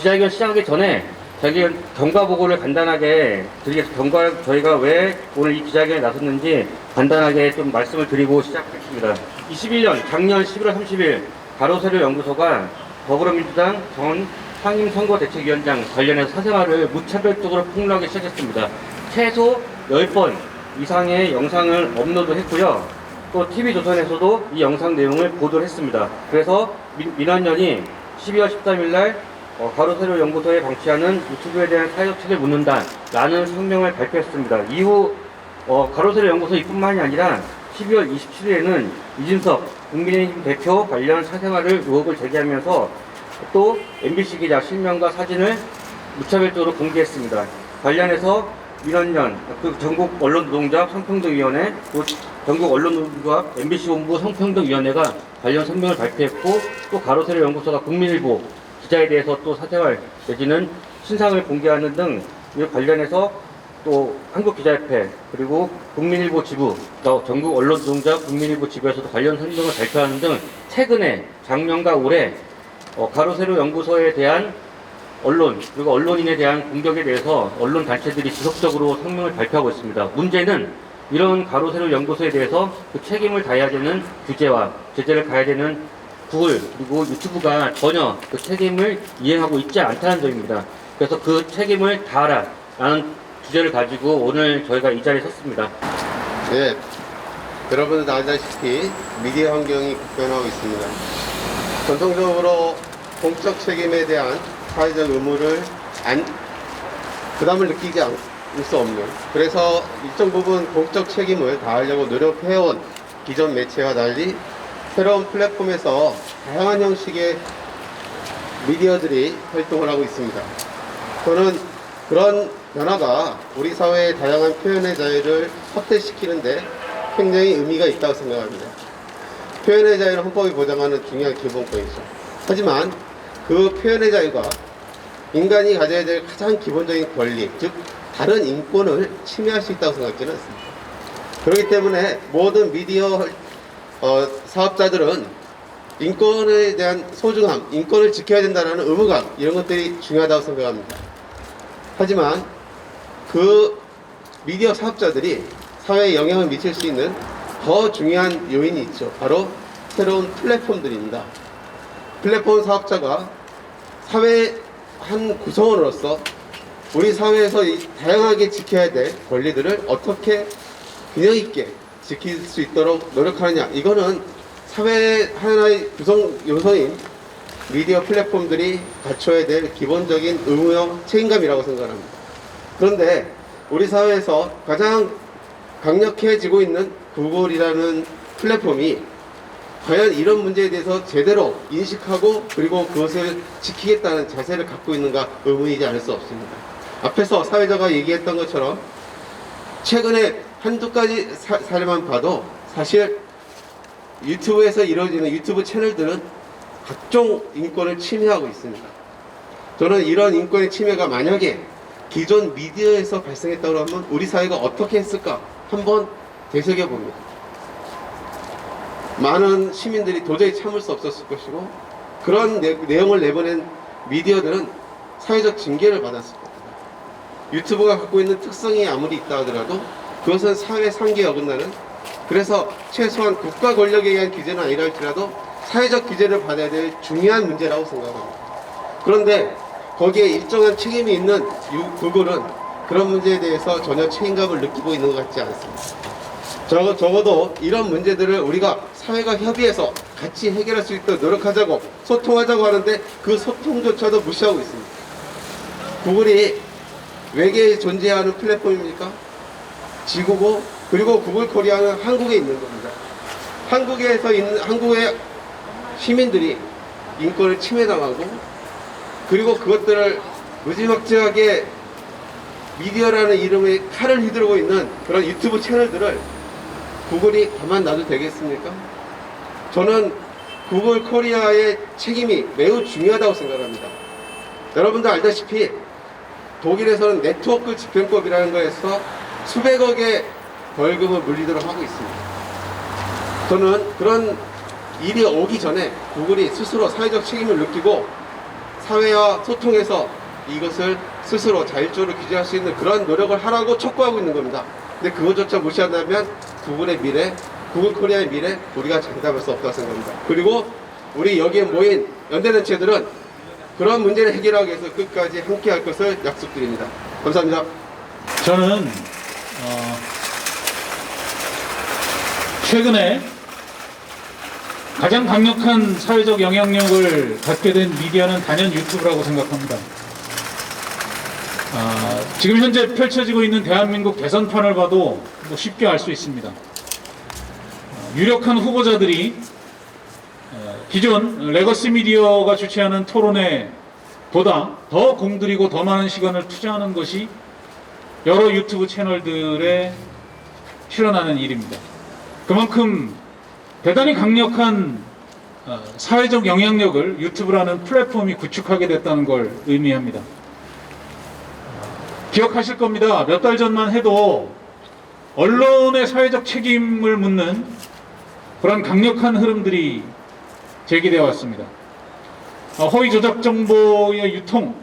기자회견 시작하기 전에 저기 경과 보고를 간단하게 드리겠습니다. 저희가 왜 오늘 이 기자회견에 나섰는지 간단하게 좀 말씀을 드리고 시작하겠습니다. 21년 작년 11월 30일 가로세로연구소가 더불어민주당 전 상임선거대책위원장 관련해서 사생활을 무차별적으로 폭로하기 시작했습니다. 최소 10번 이상의 영상을 업로드했고요. 또 TV조선에서도 이 영상 내용을 보도를 했습니다. 그래서 민원연이 12월 13일 날 가로세로연구소에 방치하는 유튜브에 대한 사회적 책임을 묻는다 라는 성명을 발표했습니다. 이후 가로세로연구소 이뿐만이 아니라 12월 27일에는 이준석 국민의힘 대표 관련 사생활을 의혹을 제기하면서 또 MBC 기자 실명과 사진을 무차별적으로 공개했습니다. 관련해서 민원연, 전국 언론노동조합 성평등위원회, 전국 언론노동조합 MBC 본부 성평등위원회가 관련 성명을 발표했고, 또 가로세로연구소가 국민일보 기자에 대해서 또 사생활 내지는 신상을 공개하는 등 관련해서 또 한국기자협회 그리고 국민일보 지부, 또 전국 언론노동조합 국민일보 지부에서도 관련 성명을 발표하는 등 최근에 작년과 올해 가로세로연구소에 대한 언론 그리고 언론인에 대한 공격에 대해서 언론 단체들이 지속적으로 성명을 발표하고 있습니다. 문제는 이런 가로세로연구소에 대해서 그 책임을 다해야 되는 규제와 제재를 가해야 되는 구글 그리고 유튜브가 전혀 그 책임을 이행하고 있지 않다는 점입니다. 그래서 그 책임을 다하라 라는 주제를 가지고 오늘 저희가 이 자리에 섰습니다. 네, 여러분들 알다시피 미디어 환경이 급변하고 있습니다. 전통적으로 공적 책임에 대한 사회적 의무를 부담을 느끼지 않을 수 없는, 그래서 일정 부분 공적 책임을 다하려고 노력해온 기존 매체와 달리 새로운 플랫폼에서 다양한 형식의 미디어들이 활동을 하고 있습니다. 저는 그런 변화가 우리 사회의 다양한 표현의 자유를 확대시키는데 굉장히 의미가 있다고 생각합니다. 표현의 자유는 헌법이 보장하는 중요한 기본권이죠. 하지만 그 표현의 자유가 인간이 가져야 될 가장 기본적인 권리, 즉 다른 인권을 침해할 수 있다고 생각하지는 않습니다. 그렇기 때문에 모든 미디어 사업자들은 인권에 대한 소중함, 인권을 지켜야 된다는 의무감, 이런 것들이 중요하다고 생각합니다. 하지만 그 미디어 사업자들이 사회에 영향을 미칠 수 있는 더 중요한 요인이 있죠. 바로 새로운 플랫폼들입니다. 플랫폼 사업자가 사회의 한 구성원으로서 우리 사회에서 다양하게 지켜야 될 권리들을 어떻게 균형 있게 지킬 수 있도록 노력하느냐, 이거는 사회의 하나의 구성 요소인 미디어 플랫폼들이 갖춰야 될 기본적인 의무형 책임감이라고 생각합니다. 그런데 우리 사회에서 가장 강력해지고 있는 구글이라는 플랫폼이 과연 이런 문제에 대해서 제대로 인식하고 그리고 그것을 지키겠다는 자세를 갖고 있는가 의문이지 않을 수 없습니다. 앞에서 사회자가 얘기했던 것처럼 최근에 한두 가지 사례만 봐도 사실 유튜브에서 이루어지는 유튜브 채널들은 각종 인권을 침해하고 있습니다. 저는 이런 인권의 침해가 만약에 기존 미디어에서 발생했다고 하면 우리 사회가 어떻게 했을까 한번 되새겨봅니다. 많은 시민들이 도저히 참을 수 없었을 것이고, 그런 내용을 내보낸 미디어들은 사회적 징계를 받았을 겁니다. 유튜브가 갖고 있는 특성이 아무리 있다 하더라도 그것은 사회 상계에 어긋나는, 그래서 최소한 국가 권력에 의한 규제는 아니라 할지라도 사회적 규제를 받아야 될 중요한 문제라고 생각합니다. 그런데 거기에 일정한 책임이 있는 구글은 그런 문제에 대해서 전혀 책임감을 느끼고 있는 것 같지 않습니다. 적어도 이런 문제들을 우리가 사회가 협의해서 같이 해결할 수 있도록 노력하자고 소통하자고 하는데 그 소통조차도 무시하고 있습니다. 구글이 외계에 존재하는 플랫폼입니까? 지구고, 그리고 구글 코리아는 한국에 있는 겁니다. 한국의 시민들이 인권을 침해당하고, 그리고 그것들을 무지막지하게 미디어라는 이름의 칼을 휘두르고 있는 그런 유튜브 채널들을 구글이 가만 놔도 되겠습니까? 저는 구글 코리아의 책임이 매우 중요하다고 생각합니다. 여러분도 알다시피 독일에서는 네트워크 집행법이라는 거에서 수백억의 벌금을 물리도록 하고 있습니다. 저는 그런 일이 오기 전에 구글이 스스로 사회적 책임을 느끼고 사회와 소통해서 이것을 스스로 자율적으로 규제할 수 있는 그런 노력을 하라고 촉구하고 있는 겁니다. 근데 그것조차 무시한다면 구글의 미래, 구글 코리아의 미래 우리가 장담할 수 없다고 생각합니다. 그리고 우리 여기에 모인 연대단체들은 그런 문제를 해결하기 위해서 끝까지 함께 할 것을 약속드립니다. 감사합니다. 저는 최근에 가장 강력한 사회적 영향력을 갖게 된 미디어는 단연 유튜브라고 생각합니다. 지금 현재 펼쳐지고 있는 대한민국 대선판을 봐도 뭐 쉽게 알 수 있습니다. 유력한 후보자들이 기존 레거시 미디어가 주최하는 토론회 보다 더 공들이고 더 많은 시간을 투자하는 것이 여러 유튜브 채널들에 출연하는 일입니다. 그만큼 대단히 강력한 사회적 영향력을 유튜브라는 플랫폼이 구축하게 됐다는 걸 의미합니다. 기억하실 겁니다. 몇 달 전만 해도 언론의 사회적 책임을 묻는 그런 강력한 흐름들이 제기되어 왔습니다. 허위 조작 정보의 유통,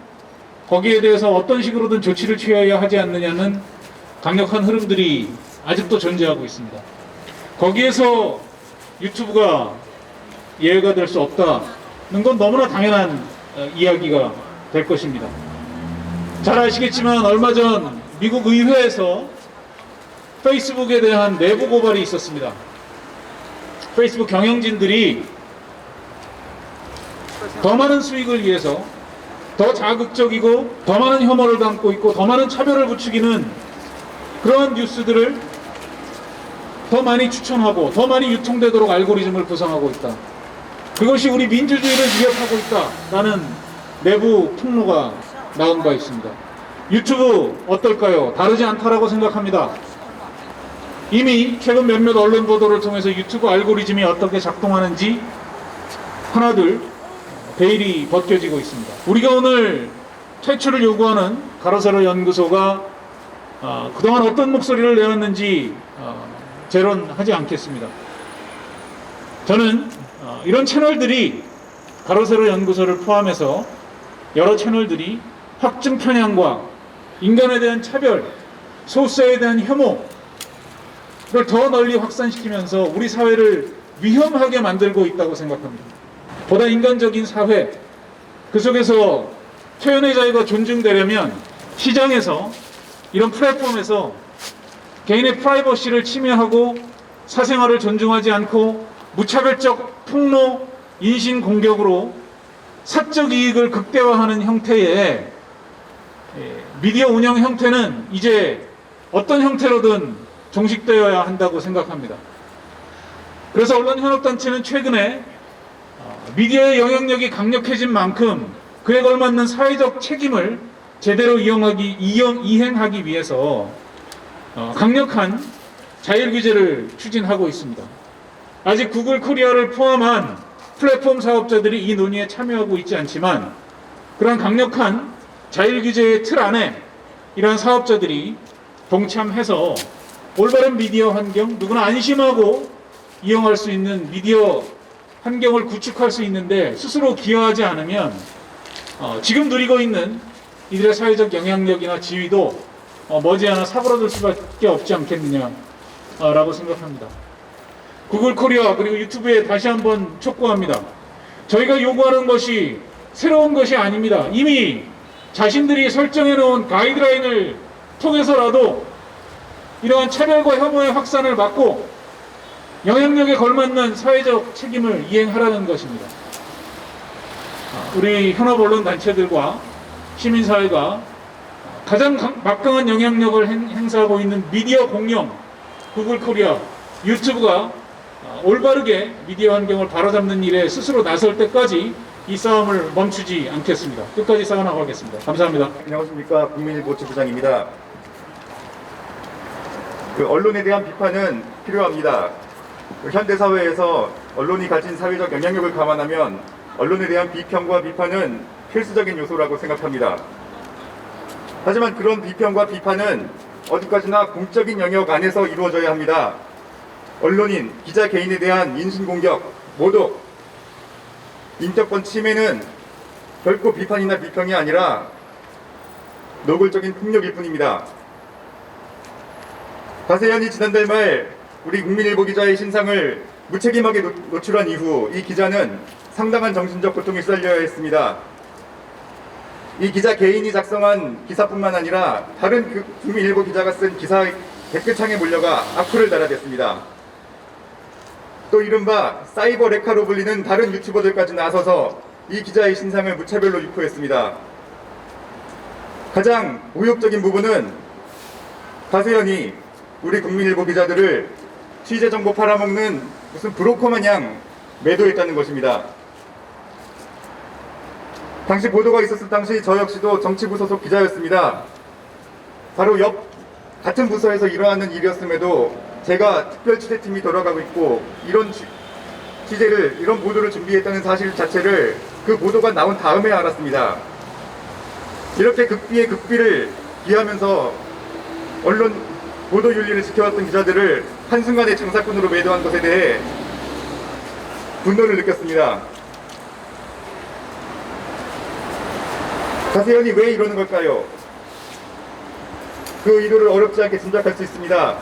거기에 대해서 어떤 식으로든 조치를 취해야 하지 않느냐는 강력한 흐름들이 아직도 존재하고 있습니다. 거기에서 유튜브가 예외가 될 수 없다는 건 너무나 당연한 이야기가 될 것입니다. 잘 아시겠지만 얼마 전 미국 의회에서 페이스북에 대한 내부 고발이 있었습니다. 페이스북 경영진들이 더 많은 수익을 위해서 더 자극적이고 더 많은 혐오를 담고 있고 더 많은 차별을 부추기는 그러한 뉴스들을 더 많이 추천하고 더 많이 유통되도록 알고리즘을 구성하고 있다. 그것이 우리 민주주의를 위협하고 있다라는 내부 폭로가 나온 바 있습니다. 유튜브 어떨까요? 다르지 않다라고 생각합니다. 이미 최근 몇몇 언론 보도를 통해서 유튜브 알고리즘이 어떻게 작동하는지 하나둘 베일이 벗겨지고 있습니다. 우리가 오늘 퇴출을 요구하는 가로세로 연구소가 그동안 어떤 목소리를 내었는지 재론하지 않겠습니다. 저는 이런 채널들이 가로세로 연구소를 포함해서 여러 채널들이 확증 편향과 인간에 대한 차별, 소수에 대한 혐오를 더 널리 확산시키면서 우리 사회를 위험하게 만들고 있다고 생각합니다. 보다 인간적인 사회, 그 속에서 표현의 자유가 존중되려면 시장에서 이런 플랫폼에서 개인의 프라이버시를 침해하고 사생활을 존중하지 않고 무차별적 폭로, 인신 공격으로 사적 이익을 극대화하는 형태의 미디어 운영 형태는 이제 어떤 형태로든 종식되어야 한다고 생각합니다. 그래서 언론현업단체는 최근에 미디어의 영향력이 강력해진 만큼 그에 걸맞는 사회적 책임을 제대로 이행하기 위해서 강력한 자율 규제를 추진하고 있습니다. 아직 구글 코리아를 포함한 플랫폼 사업자들이 이 논의에 참여하고 있지 않지만 그런 강력한 자율 규제의 틀 안에 이러한 사업자들이 동참해서 올바른 미디어 환경, 누구나 안심하고 이용할 수 있는 미디어 환경을 구축할 수 있는데 스스로 기여하지 않으면 지금 누리고 있는 이들의 사회적 영향력이나 지위도 머지않아 사그라들 수밖에 없지 않겠느냐라고 생각합니다. 구글 코리아 그리고 유튜브에 다시 한번 촉구합니다. 저희가 요구하는 것이 새로운 것이 아닙니다. 이미 자신들이 설정해 놓은 가이드라인을 통해서라도 이러한 차별과 혐오의 확산을 막고 영향력에 걸맞는 사회적 책임을 이행하라는 것입니다. 우리 현업 언론 단체들과 시민사회가 가장 막강한 영향력을 행사하고 있는 미디어 공룡 구글 코리아, 유튜브가 올바르게 미디어 환경을 바로잡는 일에 스스로 나설 때까지 이 싸움을 멈추지 않겠습니다. 끝까지 싸워나가겠습니다. 감사합니다. 안녕하십니까, 국민일보 부장입니다. 언론에 대한 비판은 필요합니다. 현대사회에서 언론이 가진 사회적 영향력을 감안하면 언론에 대한 비평과 비판은 필수적인 요소라고 생각합니다. 하지만 그런 비평과 비판은 어디까지나 공적인 영역 안에서 이루어져야 합니다. 언론인, 기자 개인에 대한 인신공격, 모독, 인격권 침해는 결코 비판이나 비평이 아니라 노골적인 폭력일 뿐입니다. 가세현이 지난달 말 우리 국민일보 기자의 신상을 무책임하게 노출한 이후 이 기자는 상당한 정신적 고통에 시달려야 했습니다. 이 기자 개인이 작성한 기사뿐만 아니라 다른 국민일보 기자가 쓴 기사 댓글창에 몰려가 악플을 달아댔습니다. 또 이른바 사이버 레카로 불리는 다른 유튜버들까지 나서서 이 기자의 신상을 무차별로 유포했습니다. 가장 모욕적인 부분은 가세현이 우리 국민일보 기자들을 취재 정보 팔아먹는 무슨 브로커 마냥 매도했다는 것입니다. 당시 보도가 있었을 당시 저 역시도 정치부 소속 기자였습니다. 바로 같은 부서에서 일어나는 일이었음에도 제가 특별 취재팀이 돌아가고 있고 이런 이런 보도를 준비했다는 사실 자체를 그 보도가 나온 다음에 알았습니다. 이렇게 극비의 극비를 비하면서 언론 보도 윤리를 지켜왔던 기자들을 한순간에 장사꾼으로 매도한 것에 대해 분노를 느꼈습니다. 가세현이 왜 이러는 걸까요? 그 의도를 어렵지 않게 짐작할 수 있습니다.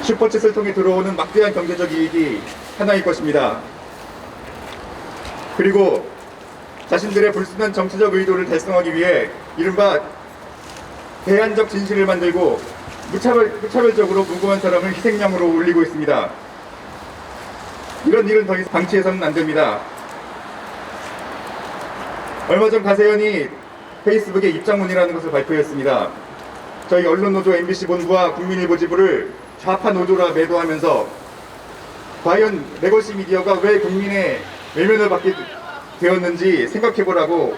슈퍼챗을 통해 들어오는 막대한 경제적 이익이 하나일 것입니다. 그리고 자신들의 불순한 정치적 의도를 달성하기 위해 이른바 대안적 진실을 만들고 무차별적으로 무고한 사람을 희생양으로 올리고 있습니다. 이런 일은 더 이상 방치해서는 안 됩니다. 얼마 전 가세현이 페이스북에 입장문이라는 것을 발표했습니다. 저희 언론노조 MBC 본부와 국민일보 지부를 좌파 노조라 매도하면서 과연 레거시 미디어가 왜 국민의 외면을 받게 되었는지 생각해보라고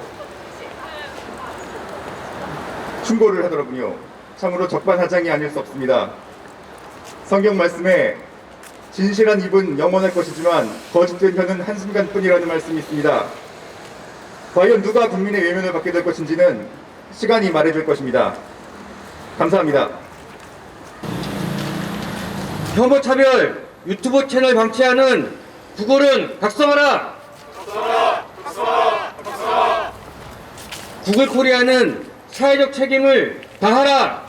충고를 하더라군요. 참으로 적반하장이 아닐 수 없습니다. 성경 말씀에 진실한 입은 영원할 것이지만 거짓된 혀는 한순간뿐이라는 말씀이 있습니다. 과연 누가 국민의 외면을 받게 될 것인지는 시간이 말해줄 것입니다. 감사합니다. 혐오 차별 유튜브 채널 방치하는 구글은 각성하라! 구글 코리아는 사회적 책임을 다하라!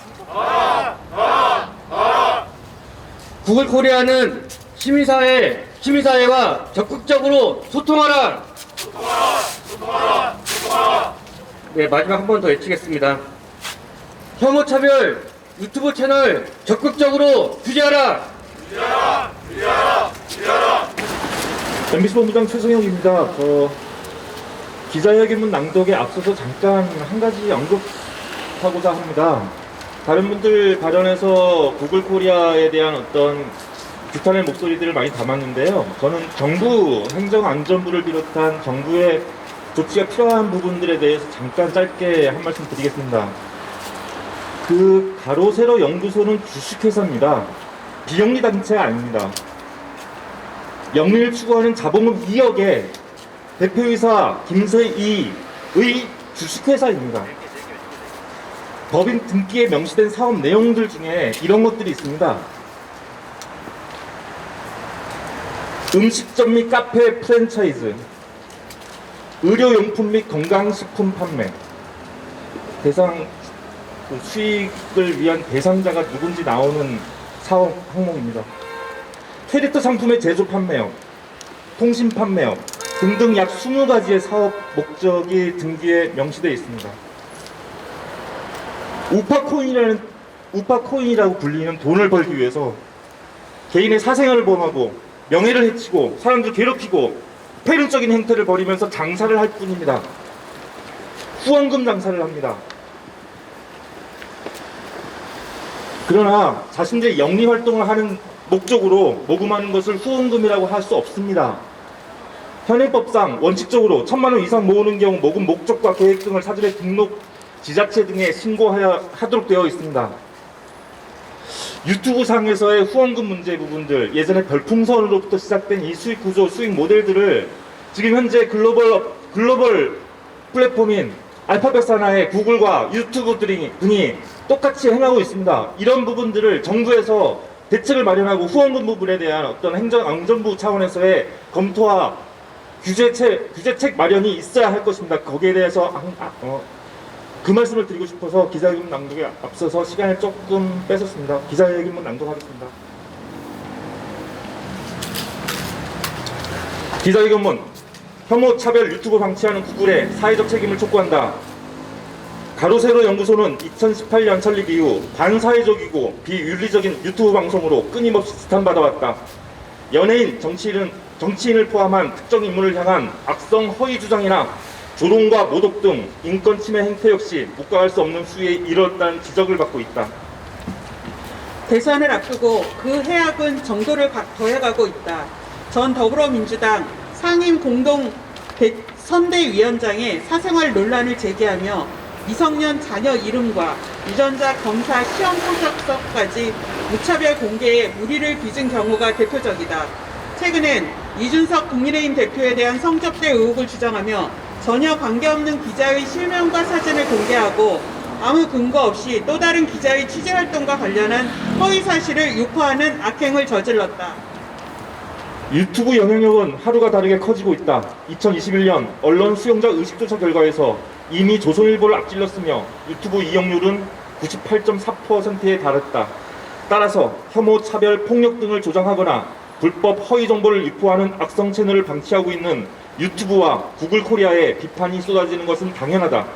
구글 코리아는 시민사회와 적극적으로 소통하라! 네, 마지막 한 번 더 외치겠습니다. 혐오 차별 유튜브 채널 적극적으로 규제하라! MBC 본부장 최승혁입니다. 기자회견문 낭독에 앞서서 잠깐 한 가지 언급하고자 합니다. 다른 분들 발언에서 구글 코리아에 대한 어떤 비판의 목소리들을 많이 담았는데요. 저는 정부, 행정안전부를 비롯한 정부의 조치가 필요한 부분들에 대해서 잠깐 짧게 한 말씀 드리겠습니다. 가로세로 연구소는 주식회사입니다. 비영리 단체가 아닙니다. 영리를 추구하는 자본금 2억의 대표이사 김세희의 주식회사입니다. 법인 등기에 명시된 사업 내용들 중에 이런 것들이 있습니다. 음식점 및 카페 프랜차이즈, 의료용품 및 건강식품 판매, 수익을 위한 대상자가 누군지 나오는 사업 항목입니다. 캐릭터 상품의 제조 판매업, 통신 판매업 등등 약 20가지의 사업 목적이 등기에 명시되어 있습니다. 우파코인이라고 불리는 돈을 벌기 위해서 개인의 사생활을 범하고 명예를 해치고 사람들 괴롭히고 폐륜적인 행태를 벌이면서 장사를 할 뿐입니다. 후원금 장사를 합니다. 그러나 자신들의 영리 활동을 하는 목적으로 모금하는 것을 후원금이라고 할 수 없습니다. 현행법상 원칙적으로 1,000만 원 이상 모으는 경우 모금 목적과 계획 등을 사전에 등록 지자체 등에 신고하도록 되어 있습니다. 유튜브 상에서의 후원금 문제 부분들, 예전에 별풍선으로부터 시작된 이 수익 구조, 수익 모델들을 지금 현재 글로벌 플랫폼인 알파벳 산하의 구글과 유튜브 등이 똑같이 행하고 있습니다. 이런 부분들을 정부에서 대책을 마련하고 후원금 부분에 대한 어떤 행정안전부 차원에서의 검토와 규제책 마련이 있어야 할 것입니다. 거기에 대해서 그 말씀을 드리고 싶어서 기자회견 낭독에 앞서서 시간을 조금 뺏었습니다. 기자회견문 낭독하겠습니다. 기자회견문. 혐오 차별 유튜브 방치하는 구글의 사회적 책임을 촉구한다. 가로세로 연구소는 2018년 설립 이후 반사회적이고 비윤리적인 유튜브 방송으로 끊임없이 지탄받아왔다. 연예인, 정치인을 포함한 특정 인물을 향한 악성 허위 주장이나 조롱과 모독 등 인권 침해 행태 역시 묵과할 수 없는 수위에 이르렀다는 지적을 받고 있다. 대선을 앞두고 그 해악은 정도를 더해가고 있다. 전 더불어민주당 상임 공동 선대위원장의 사생활 논란을 제기하며 미성년 자녀 이름과 유전자 검사 시험 포착서까지 무차별 공개에 무리를 빚은 경우가 대표적이다. 최근엔 이준석 국민의힘 대표에 대한 성접대 의혹을 주장하며 전혀 관계없는 기자의 실명과 사진을 공개하고 아무 근거 없이 또 다른 기자의 취재활동과 관련한 허위 사실을 유포하는 악행을 저질렀다. 유튜브 영향력은 하루가 다르게 커지고 있다. 2021년 언론 수용자 의식조사 결과에서 이미 조선일보를 앞질렀으며 유튜브 이용률은 98.4%에 달했다. 따라서 혐오, 차별, 폭력 등을 조장하거나 불법 허위 정보를 유포하는 악성 채널을 방치하고 있는 유튜브와 구글 코리아에 비판이 쏟아지는 것은 당연하다.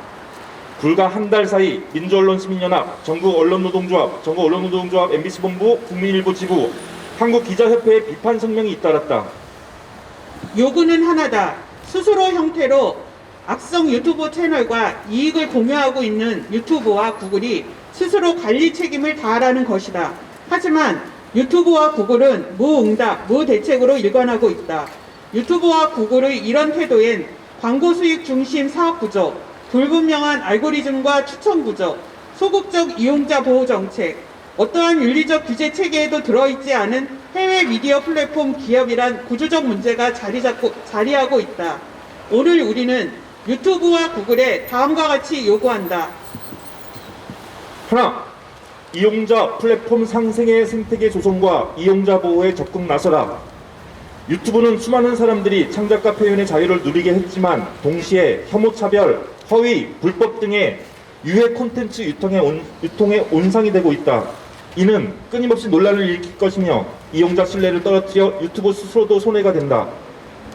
불과 한 달 사이 민주언론시민연합, 전국언론노동조합, MBC본부, 국민일보 지부, 한국기자협회의 비판 성명이 잇따랐다. 요구는 하나다. 스스로 형태로 악성 유튜브 채널과 이익을 공유하고 있는 유튜브와 구글이 스스로 관리 책임을 다하라는 것이다. 하지만 유튜브와 구글은 무응답, 무대책으로 일관하고 있다. 유튜브와 구글의 이런 태도엔 광고 수익 중심 사업 구조, 불분명한 알고리즘과 추천 구조, 소극적 이용자 보호 정책, 어떠한 윤리적 규제 체계에도 들어있지 않은 해외 미디어 플랫폼 기업이란 구조적 문제가 자리하고 있다. 오늘 우리는 유튜브와 구글에 다음과 같이 요구한다. 하나, 이용자 플랫폼 상생의 생태계 조성과 이용자 보호에 적극 나서라. 유튜브는 수많은 사람들이 창작과 표현의 자유를 누리게 했지만 동시에 혐오차별, 허위, 불법 등의 유해 콘텐츠 유통의 온상이 되고 있다. 이는 끊임없이 논란을 일으킬 것이며 이용자 신뢰를 떨어뜨려 유튜브 스스로도 손해가 된다.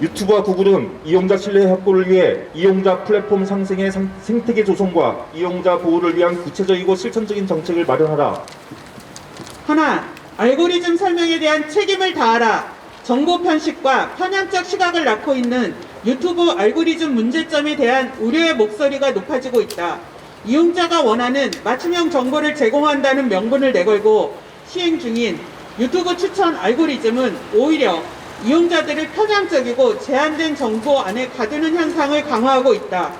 유튜브와 구글은 이용자 신뢰 확보를 위해 이용자 플랫폼 상생의 생태계 조성과 이용자 보호를 위한 구체적이고 실천적인 정책을 마련하라. 하나, 알고리즘 설명에 대한 책임을 다하라. 정보 편식과 편향적 시각을 낳고 있는 유튜브 알고리즘 문제점에 대한 우려의 목소리가 높아지고 있다. 이용자가 원하는 맞춤형 정보를 제공한다는 명분을 내걸고 시행 중인 유튜브 추천 알고리즘은 오히려 이용자들을 편향적이고 제한된 정보 안에 가두는 현상을 강화하고 있다.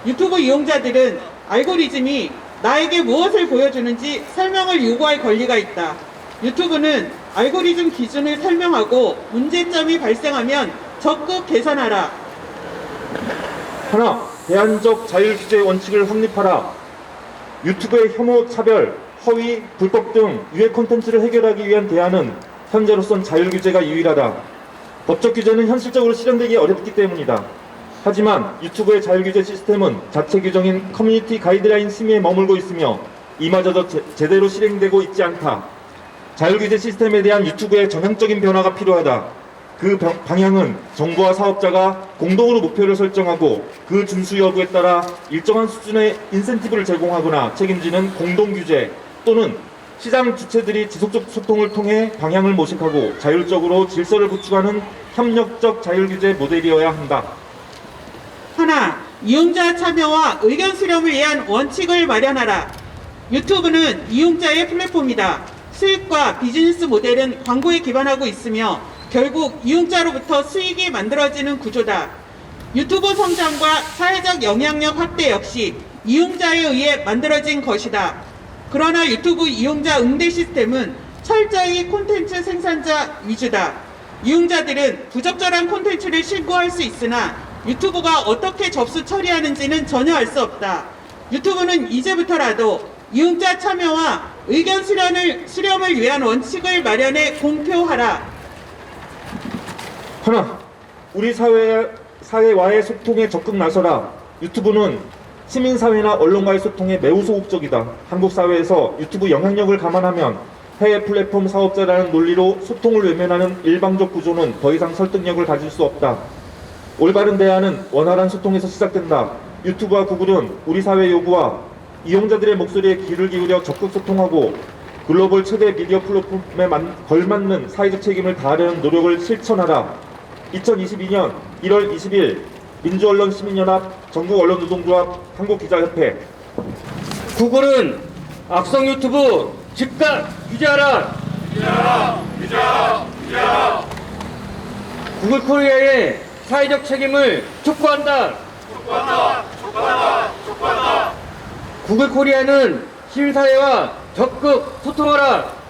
유튜브 이용자들은 알고리즘이 나에게 무엇을 보여주는지 설명을 요구할 권리가 있다. 유튜브는 알고리즘 기준을 설명하고 문제점이 발생하면 적극 개선하라. 하나, 대안적 자율규제 원칙을 확립하라. 유튜브의 혐오, 차별, 허위, 불법 등 유해 콘텐츠를 해결하기 위한 대안은 현재로선 자율규제가 유일하다. 법적 규제는 현실적으로 실현되기 어렵기 때문이다. 하지만 유튜브의 자율규제 시스템은 자체 규정인 커뮤니티 가이드라인 심의에 머물고 있으며 이마저도 제대로 실행되고 있지 않다. 자율규제 시스템에 대한 유튜브의 전향적인 변화가 필요하다. 그 방향은 정부와 사업자가 공동으로 목표를 설정하고 그 준수 여부에 따라 일정한 수준의 인센티브를 제공하거나 책임지는 공동규제 또는 시장 주체들이 지속적 소통을 통해 방향을 모색하고 자율적으로 질서를 구축하는 협력적 자율규제 모델이어야 한다. 하나, 이용자 참여와 의견 수렴을 위한 원칙을 마련하라. 유튜브는 이용자의 플랫폼이다. 수익과 비즈니스 모델은 광고에 기반하고 있으며 결국 이용자로부터 수익이 만들어지는 구조다. 유튜브 성장과 사회적 영향력 확대 역시 이용자에 의해 만들어진 것이다. 그러나 유튜브 이용자 응대 시스템은 철저히 콘텐츠 생산자 위주다. 이용자들은 부적절한 콘텐츠를 신고할 수 있으나 유튜브가 어떻게 접수 처리하는지는 전혀 알 수 없다. 유튜브는 이제부터라도 이용자 참여와 의견 수렴을 위한 원칙을 마련해 공표하라. 하나, 우리 사회와의 소통에 적극 나서라. 유튜브는 시민사회나 언론과의 소통에 매우 소극적이다. 한국 사회에서 유튜브 영향력을 감안하면 해외 플랫폼 사업자라는 논리로 소통을 외면하는 일방적 구조는 더 이상 설득력을 가질 수 없다. 올바른 대화는 원활한 소통에서 시작된다. 유튜브와 구글은 우리 사회 요구와 이용자들의 목소리에 귀를 기울여 적극 소통하고 글로벌 최대 미디어 플랫폼에 걸맞는 사회적 책임을 다하려는 노력을 실천하라. 2022년 1월 20일 민주언론시민연합, 전국언론노동조합, 한국기자협회. 구글은 악성 유튜브 즉각 규제하라. 구글 코리아의 사회적 책임을 촉구한다. 구글 코리아는 시민사회와 적극 소통하라.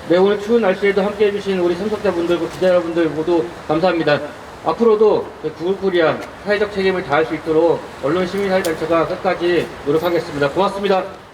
네, 오늘 추운 날씨에도 함께 해주신 우리 참석자분들, 기자 여러분들 모두 감사합니다. 앞으로도 구글 코리아 사회적 책임을 다할 수 있도록 언론 시민사회 단체가 끝까지 노력하겠습니다. 고맙습니다.